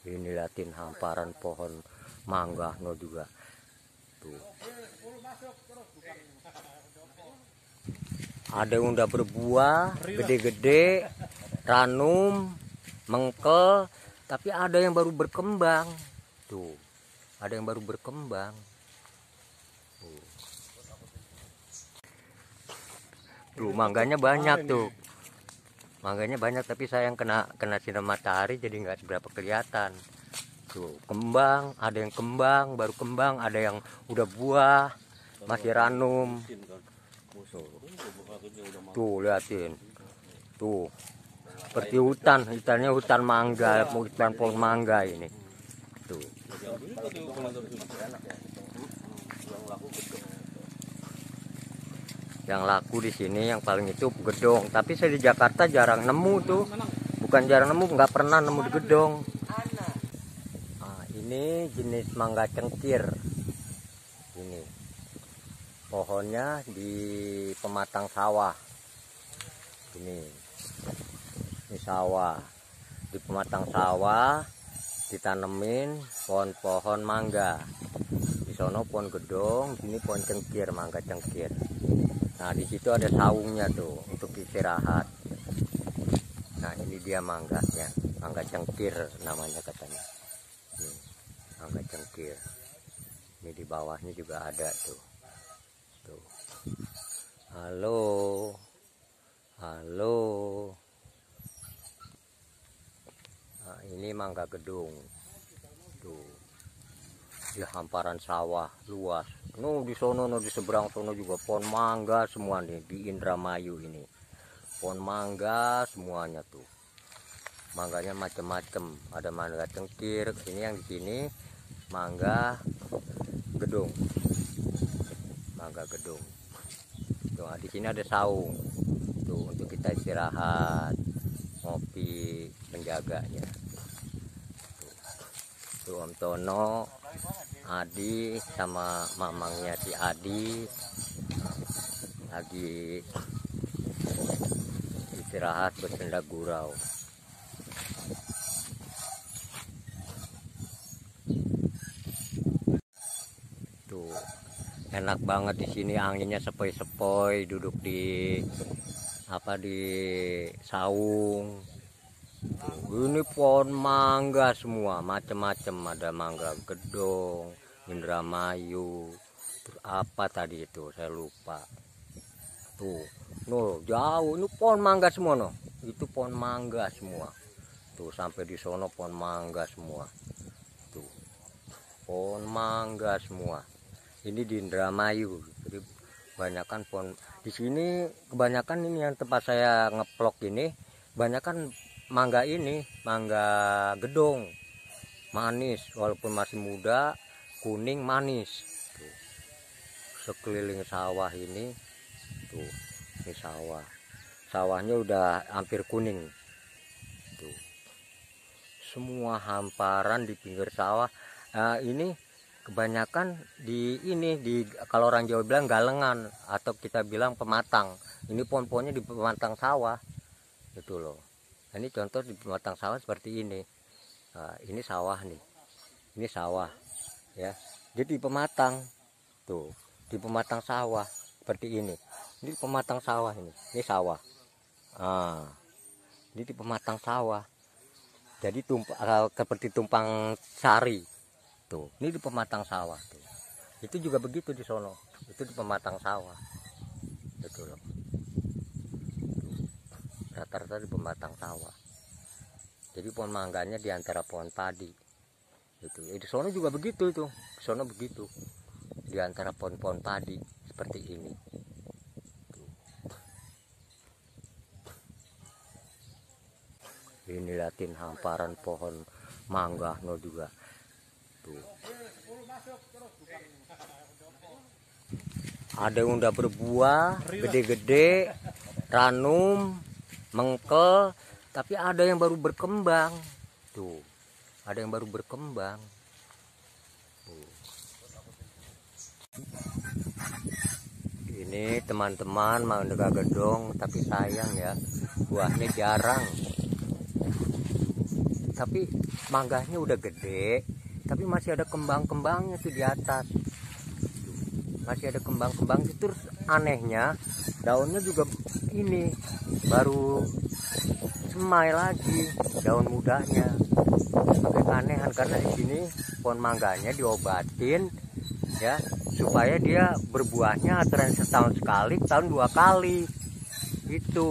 Ini liatin hamparan pohon mangga no juga tuh. Ada yang udah berbuah gede-gede, ranum, mengkel, tapi ada yang baru berkembang tuh. Ada yang baru berkembang tuh. Tuh mangganya banyak tuh. Mangganya banyak, tapi sayang kena sinar matahari jadi nggak seberapa kelihatan. Tuh kembang, ada yang kembang, baru kembang, ada yang udah buah, masih ranum. Tuh liatin, tuh seperti hutannya hutan mangga, hutan pohon mangga ini. Tuh. Yang laku di sini yang paling itu gedong, tapi saya di Jakarta jarang nemu tuh. Bukan jarang nemu, nggak pernah nemu di gedong. Nah, ini jenis mangga cengkir. Ini pohonnya di pematang sawah. Ini sawah, di pematang sawah ditanemin pohon-pohon mangga. Di sono pohon gedong, di sini pohon cengkir, mangga cengkir. Nah di situ ada saungnya tuh untuk istirahat. Nah ini dia mangganya, mangga cengkir namanya katanya. Nih, mangga cengkir. Ini di bawahnya juga ada tuh. Tuh. Halo, halo. Nah, ini mangga gedung. Tuh. Di hamparan sawah luas. Di sono, di seberang sono juga pohon mangga semua nih di Indramayu ini. Pohon mangga semuanya tuh. Mangganya macam-macam. Ada mangga cengkir, ini yang di sini mangga gedung. Mangga gedung. Tuh, di sini ada saung. Tuh untuk kita istirahat, ngopi, menjaganya. Tuh Om Tono, Adi sama mamangnya si Adi lagi istirahat bersenda gurau. Tuh enak banget di sini, anginnya sepoi-sepoi, duduk di saung. Ini pohon mangga semua macam-macam, ada mangga gedong, Indramayu, terus apa tadi itu saya lupa. Tuh, jauh ini pohon mangga semua itu pohon mangga semua. Tuh sampai di sono pohon mangga semua. Tuh, pohon mangga semua. Ini di Indramayu, jadi kebanyakan pohon di sini. Kebanyakan ini yang tempat saya ngeplok ini, kebanyakan mangga ini, mangga gedong, manis, walaupun masih muda, kuning manis. Tuh. Sekeliling sawah ini, tuh, ini sawahnya udah hampir kuning. Tuh. Semua hamparan di pinggir sawah. Nah, ini kebanyakan di kalau orang Jawa bilang galengan atau kita bilang pematang. Ini pohon-pohonnya di pematang sawah, gitu loh. Ini contoh di pematang sawah seperti ini. Nah, ini sawah nih, ini sawah ya. Jadi di pematang tuh, di pematang sawah seperti ini. Ini pematang sawah ini sawah. Nah, ini di pematang sawah. Jadi seperti tumpang sari tuh. Ini di pematang sawah tuh. Itu juga begitu di sono. Itu di pematang sawah. Betul loh. Rata-rata di pematang sawah. Jadi pohon mangganya di antara pohon padi. Itu. Di sono juga begitu tuh. Di sono begitu. Di antara pohon-pohon padi seperti ini. Ini liatin hamparan pohon mangga juga. Tuh. Ada yang udah berbuah gede-gede, ranum, mengkel, tapi ada yang baru berkembang. Tuh, ada yang baru berkembang. Tuh. Ini teman-teman mangga gedong, tapi sayang ya, buahnya jarang. tapi mangganya udah gede, tapi masih ada kembang-kembangnya tuh di atas. Masih ada kembang-kembang. Terus anehnya daunnya juga ini baru semai lagi daun mudanya. Pakai keanehan karena di sini pohon mangganya diobatin ya supaya dia berbuahnya antara setahun sekali, tahun 2 kali itu.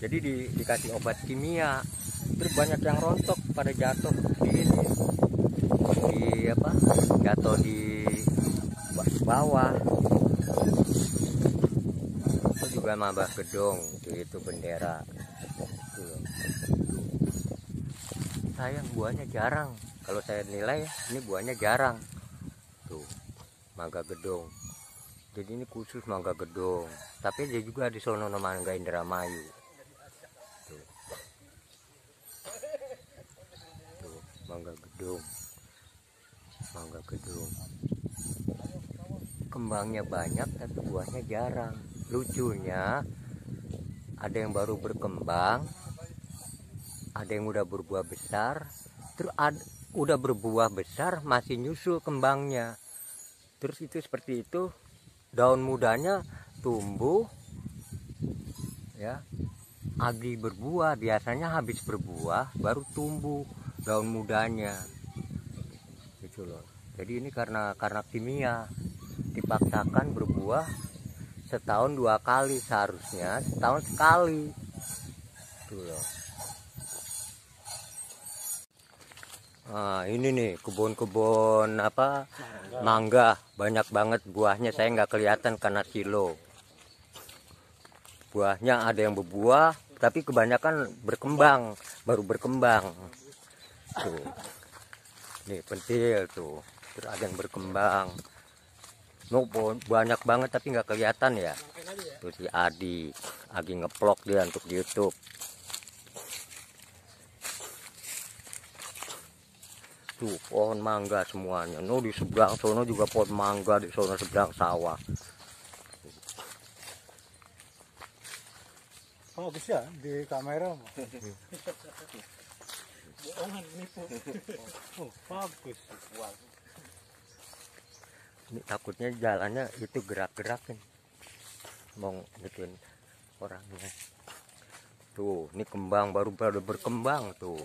Jadi dikasih obat kimia. Terus banyak yang rontok pada jatuh di ini, di apa, jatuh di bawah. Itu juga mambah gedong itu bendera itu. Sayang buahnya jarang, kalau saya nilai ini buahnya jarang tuh, mangga gedong. Jadi ini khusus mangga gedong, tapi dia juga di sono mangga Indramayu tuh. Tuh mangga gedong, mangga gedong. Kembangnya banyak tapi buahnya jarang. Lucunya ada yang baru berkembang, ada yang udah berbuah besar, terus udah berbuah besar masih nyusul kembangnya. Terus itu seperti itu, daun mudanya tumbuh ya, agi berbuah. Biasanya habis berbuah baru tumbuh daun mudanya gitu loh. Jadi ini karena kimia dipaksakan berbuah setahun 2 kali, seharusnya setahun sekali gitu loh. Nah, ini nih kebun-kebun apa mangga, banyak banget buahnya. Saya nggak kelihatan karena silo. Buahnya ada yang berbuah tapi kebanyakan berkembang, baru berkembang tuh. Nih pentil tuh, terus ada yang berkembang. Banyak banget tapi nggak kelihatan ya. Terus si Adi lagi ngeplok dia untuk di YouTube. Tuh pohon mangga semuanya. Di seberang sono juga pohon mangga, di sono seberang sawah. Oh bisa di kamera. Bohongan nipu. Oh bagus. Ini takutnya jalannya itu gerak-gerakin, mau gituin orangnya. Tuh ini kembang baru pada berkembang tuh,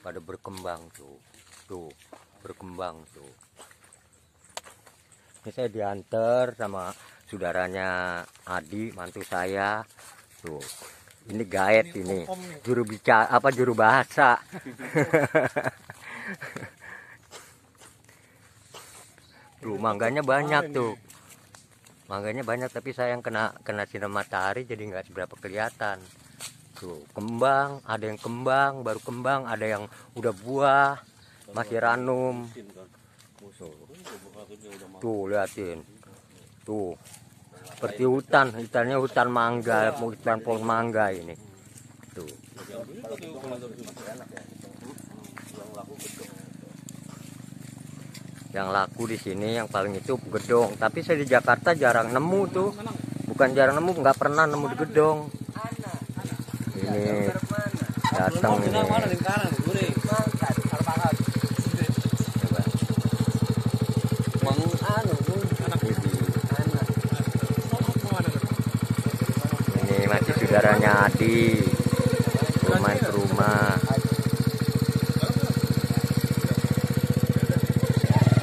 pada berkembang tuh. Tuh berkembang tuh. Ini saya diantar sama saudaranya Adi, mantu saya tuh. Ini gaet ini juru bicara apa, juru bahasa. Tuh mangganya banyak tuh, mangganya banyak tapi sayang kena sinar matahari jadi nggak seberapa kelihatan. Tuh kembang, ada yang kembang baru kembang, ada yang udah buah masih ranum. Tuh liatin tuh, seperti hutannya hutan mangga, hutan pohon mangga ini tuh. Yang laku di sini yang paling itu gedong, tapi saya di Jakarta jarang nemu tuh, bukan jarang nemu, nggak pernah nemu di gedong. Ini datang ini. Ini masih saudaranya Adi, main ke rumah.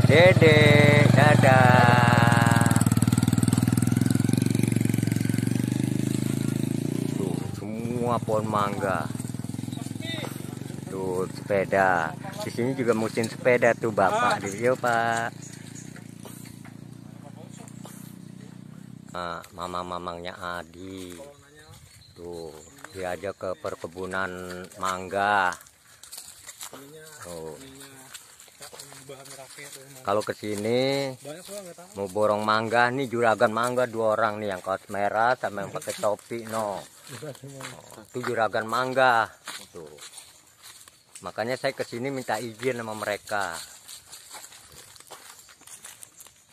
Dede, dadah. Tuh, semua pohon mangga. Tuh, sepeda. Di sini juga musim sepeda tuh, Bapak. Di video, Pak. Nah, mamang-mamangnya Adi. Tuh, diajak ke perkebunan mangga. Tuh. Kalau kesini mau borong mangga nih, juragan mangga 2 orang nih, yang kaos merah sama yang pakai topi itu juragan mangga tuh. Makanya saya kesini minta izin sama mereka.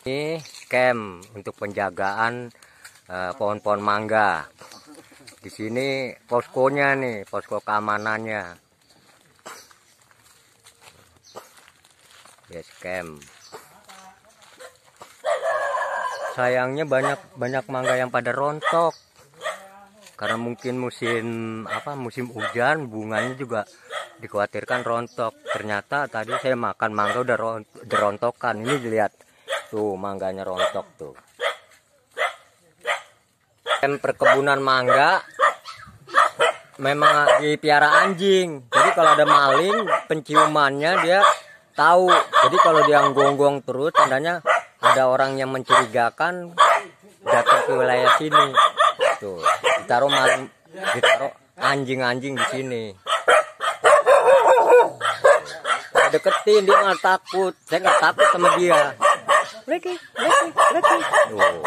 Ini camp untuk penjagaan pohon-pohon mangga. Di sini poskonya nih, posko keamanannya. base camp. Sayangnya banyak mangga yang pada rontok karena mungkin musim hujan, bunganya juga dikhawatirkan rontok. Ternyata tadi saya makan mangga udah rontokan. Ini dilihat tuh, mangganya rontok tuh. Perkebunan mangga memang dipiara anjing, jadi kalau ada maling penciumannya dia tahu. Jadi kalau dia gonggong terus, tandanya ada orang yang mencurigakan datang ke wilayah sini. Tuh, ditaruh anjing-anjing di sini. Saya deketin, dia malah takut. Saya nggak takut sama dia. Leki. Tuh.